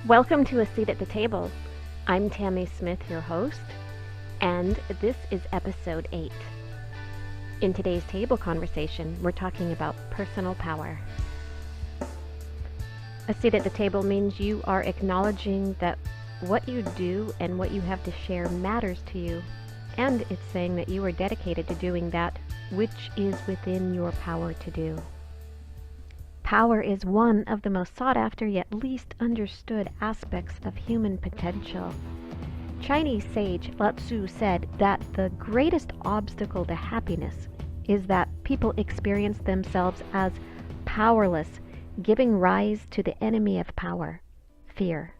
Welcome to A Seat at the Table. I'm Tammy Smith, your host, and this is episode 8. In today's table conversation, we're talking about personal power. A seat at the table means you are acknowledging that what you do and what you have to share matters to you, and it's saying that you are dedicated to doing that which is within your power to do. Power is one of the most sought after yet least understood aspects of human potential. Chinese sage Lao Tzu said that the greatest obstacle to happiness is that people experience themselves as powerless, giving rise to the enemy of power, fear.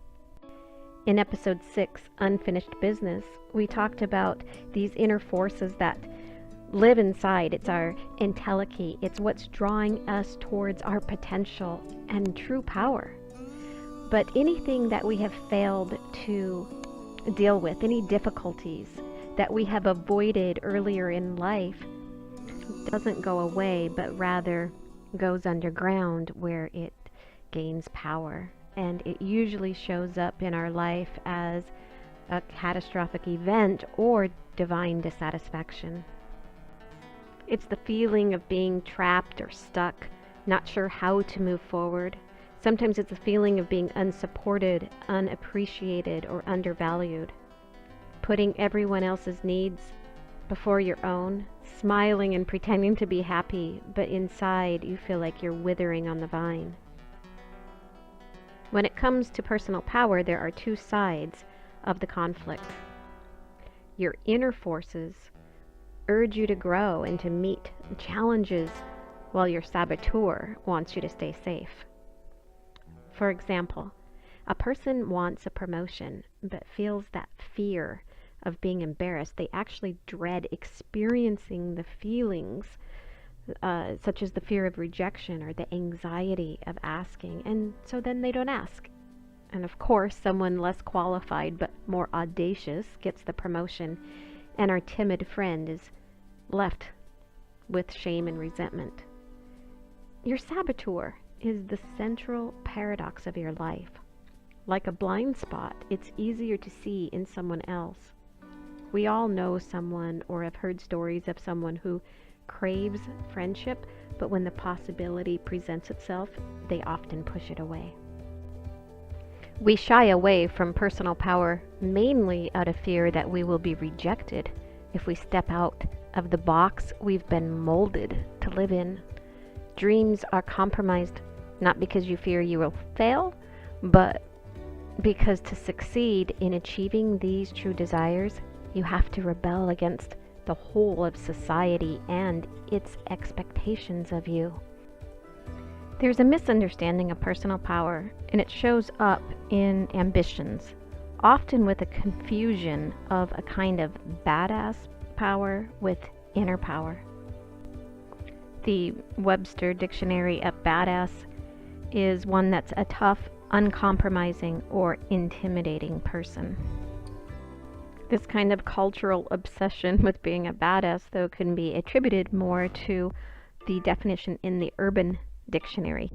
In episode 6, Unfinished Business, we talked about these inner forces that live inside. It's our entelechy. It's what's drawing us towards our potential and true power. But anything that we have failed to deal with, any difficulties that we have avoided earlier in life, doesn't go away, but rather goes underground where it gains power. And it usually shows up in our life as a catastrophic event or divine dissatisfaction. It's the feeling of being trapped or stuck, not sure how to move forward. Sometimes it's a feeling of being unsupported, unappreciated, or undervalued. Putting everyone else's needs before your own, smiling and pretending to be happy, but inside you feel like you're withering on the vine. When it comes to personal power, there are two sides of the conflict. Your inner forces urge you to grow and to meet challenges, while your saboteur wants you to stay safe. For example, a person wants a promotion but feels that fear of being embarrassed. They actually dread experiencing the feelings such as the fear of rejection or the anxiety of asking, and so then they don't ask. And of course, someone less qualified but more audacious gets the promotion, and our timid friend is left with shame and resentment. Your saboteur is the central paradox of your life. Like a blind spot, it's easier to see in someone else. We all know someone or have heard stories of someone who craves friendship, but when the possibility presents itself, they often push it away. We shy away from personal power mainly out of fear that we will be rejected if we step out of the box we've been molded to live in. Dreams are compromised not because you fear you will fail, but because to succeed in achieving these true desires, you have to rebel against the whole of society and its expectations of you. There's a misunderstanding of personal power, and it shows up in ambitions, often with a confusion of a kind of badass power with inner power. The Webster Dictionary of badass is one that's a tough, uncompromising, or intimidating person. This kind of cultural obsession with being a badass, though, can be attributed more to the definition in the Urban Dictionary,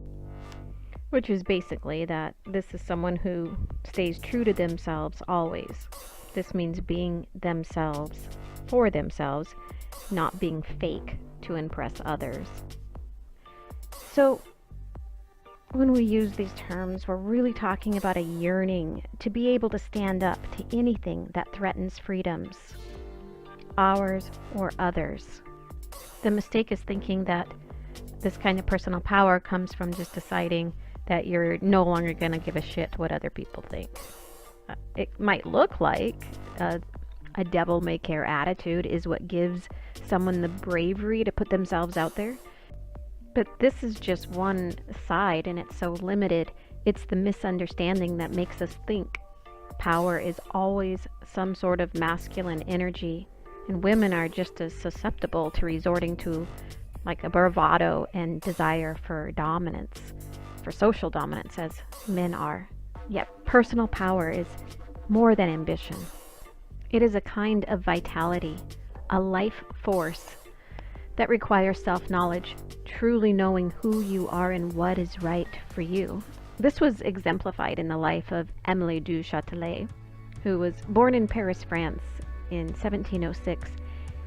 which is basically that this is someone who stays true to themselves always. This means being themselves for themselves, not being fake to impress others. So, when we use these terms, we're really talking about a yearning to be able to stand up to anything that threatens freedoms, ours or others. The mistake is thinking that this kind of personal power comes from just deciding that you're no longer going to give a shit what other people think. It might look like a devil-may-care attitude is what gives someone the bravery to put themselves out there. But this is just one side, and it's so limited. It's the misunderstanding that makes us think power is always some sort of masculine energy, and women are just as susceptible to resorting to like a bravado and desire for dominance, for social dominance, as men are. Yet personal power is more than ambition. It is a kind of vitality, a life force that requires self-knowledge, truly knowing who you are and what is right for you. This was exemplified in the life of Emilie du Châtelet, who was born in Paris, France in 1706.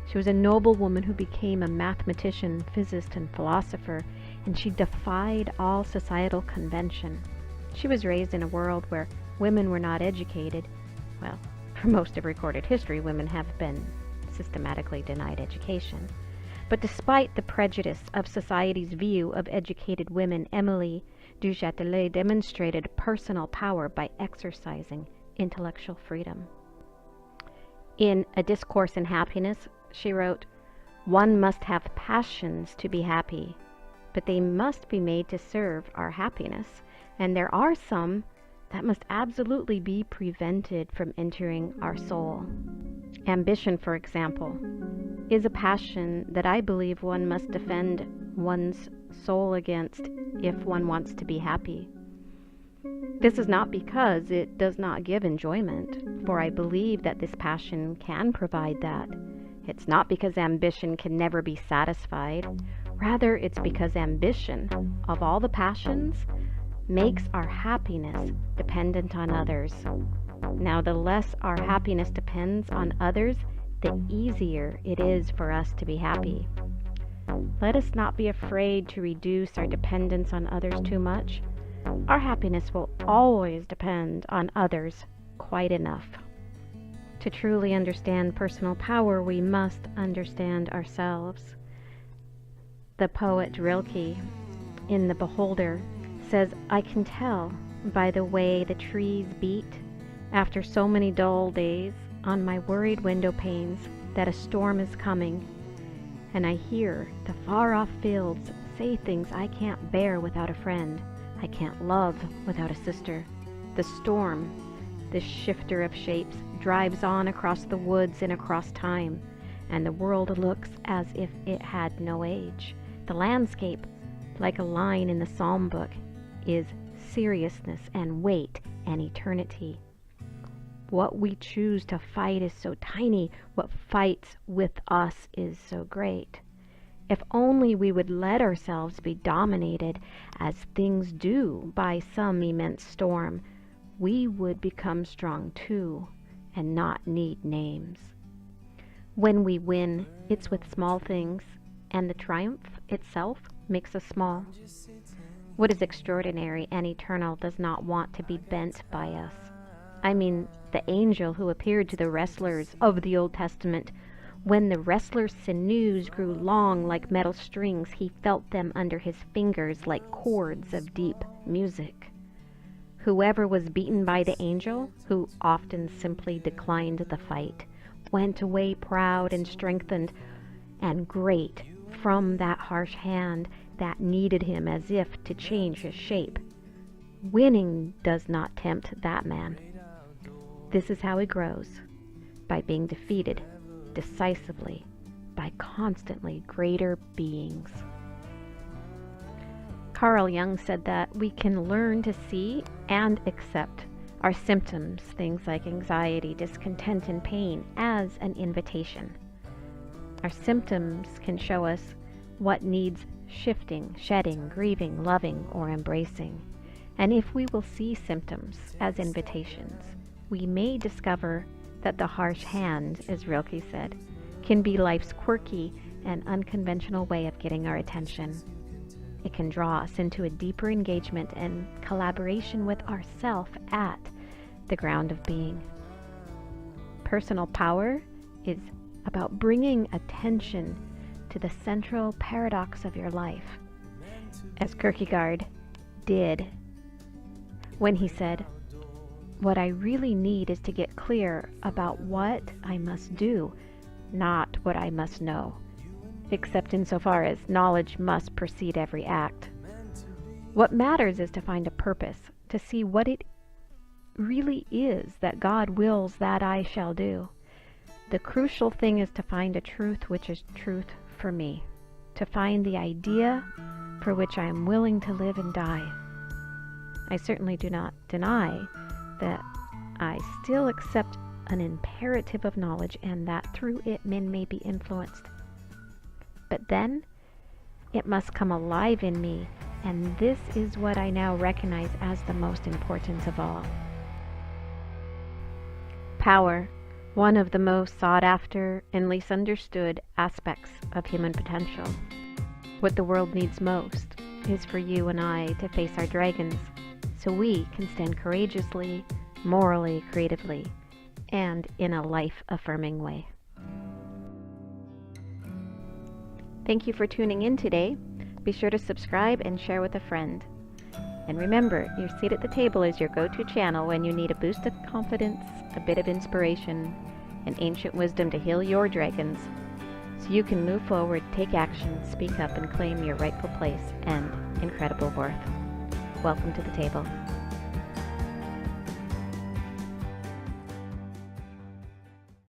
She was a noble woman who became a mathematician, physicist, and philosopher, and she defied all societal convention. She was raised in a world where women were not educated. Well, for most of recorded history, women have been systematically denied education. But despite the prejudice of society's view of educated women, Emilie du Châtelet demonstrated personal power by exercising intellectual freedom. In A Discourse in Happiness, she wrote, "One must have passions to be happy, but they must be made to serve our happiness, and there are some that must absolutely be prevented from entering our soul. Ambition, for example, is a passion that I believe one must defend one's soul against if one wants to be happy. This is not because it does not give enjoyment, for I believe that this passion can provide that. It's not because ambition can never be satisfied. Rather, it's because ambition, of all the passions, makes our happiness dependent on others. Now, the less our happiness depends on others, the easier it is for us to be happy. Let us not be afraid to reduce our dependence on others too much. Our happiness will always depend on others quite enough. To truly understand personal power, we must understand ourselves. The poet Rilke, in The Beholder, says, "I can tell by the way the trees beat after so many dull days on my worried window panes that a storm is coming, and I hear the far-off fields say things I can't bear without a friend. I can't love without a sister. The storm, this shifter of shapes, drives on across the woods and across time, and the world looks as if it had no age. The landscape, like a line in the psalm book, is seriousness and weight and eternity. What we choose to fight is so tiny, what fights with us is so great. If only we would let ourselves be dominated, as things do, by some immense storm, we would become strong too, and not need names. When we win, it's with small things, and the triumph itself makes us small. What is extraordinary and eternal does not want to be bent by us. I mean, the angel who appeared to the wrestlers of the Old Testament. When the wrestler's sinews grew long like metal strings, he felt them under his fingers like chords of deep music. Whoever was beaten by the angel, who often simply declined the fight, went away proud and strengthened and great from that harsh hand that kneaded him as if to change his shape. Winning does not tempt that man. This is how he grows, by being defeated decisively by constantly greater beings. Carl Jung said that we can learn to see and accept our symptoms, things like anxiety, discontent, and pain, as an invitation. Our symptoms can show us what needs shifting, shedding, grieving, loving, or embracing. And if we will see symptoms as invitations, we may discover that the harsh hand, as Rilke said, can be life's quirky and unconventional way of getting our attention. It can draw us into a deeper engagement and collaboration with ourself at the ground of being. Personal power is about bringing attention to the central paradox of your life, as Kierkegaard did when he said, "What I really need is to get clear about what I must do, not what I must know, except insofar as knowledge must precede every act. What matters is to find a purpose, to see what it really is that God wills that I shall do. The crucial thing is to find a truth which is truth for me, to find the idea for which I am willing to live and die. I certainly do not deny that I still accept an imperative of knowledge and that through it men may be influenced. But then it must come alive in me And this is what I now recognize as the most important of all. Power, one of the most sought after and least understood aspects of human potential. What the world needs most is for you and I to face our dragons so we can stand courageously, morally, creatively, and in a life-affirming way. Thank you for tuning in today. Be sure to subscribe and share with a friend. And remember, your seat at the table is your go-to channel when you need a boost of confidence, a bit of inspiration, and ancient wisdom to heal your dragons, so you can move forward, take action, speak up, and claim your rightful place and incredible worth. Welcome to the table.